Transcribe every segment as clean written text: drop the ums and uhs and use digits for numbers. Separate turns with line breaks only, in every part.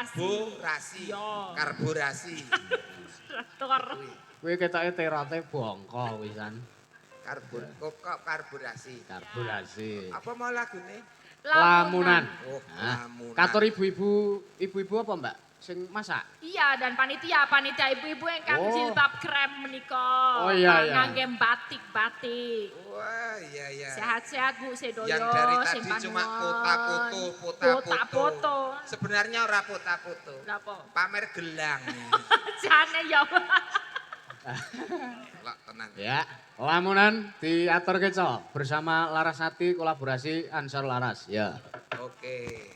Karborasi. Karborasi.
Kowe ketoke terate bongko wisan.
Kok karborasi.
Karborasi.
Apa mau lagune?
Lamunan.
Oh, lamunan.
Katur ibu-ibu apa, Mbak? Sing masak?
Iya, dan panitia ibu-ibu ingkang jilbab krem menika.
Oh iya.
Ngangge batik-batik.
Wah, iya.
Sehat-sehat Bu Sedoyo.
Yang dari tadi cuma foto. Sebenarnya ora foto.
Napa?
Pamer gelang.
Jane ya.
Lah tenang.
Ya, Lamunan diaturke Cok bersama Larasati kolaborasi Ansor Laras. Ya.
Oke.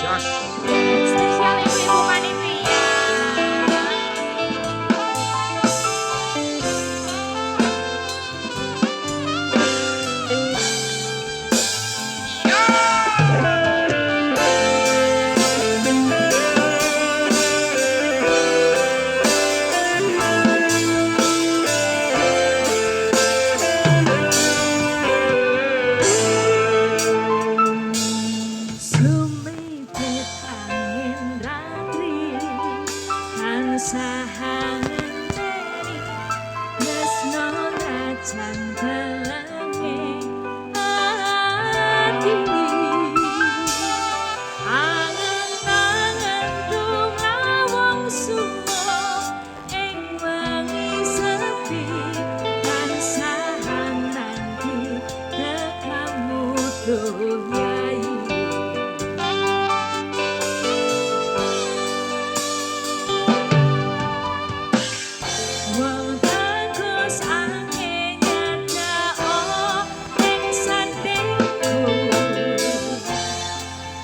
Jos.
Spesial ibu-ibu panitia.
Sumpit angin ratri tansah ngenteni tresno rajang telange ati angen-angen tumawong sumo ing wengi sepi tansah nanti tekamu yayi. Wong tangkus angin nyadao ing sandingku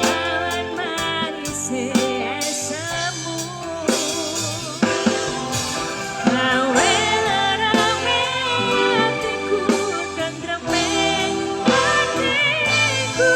awan marise esemu gawe rame atiku tentreme atiku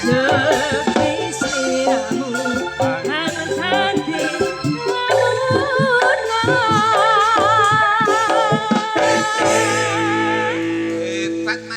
เลย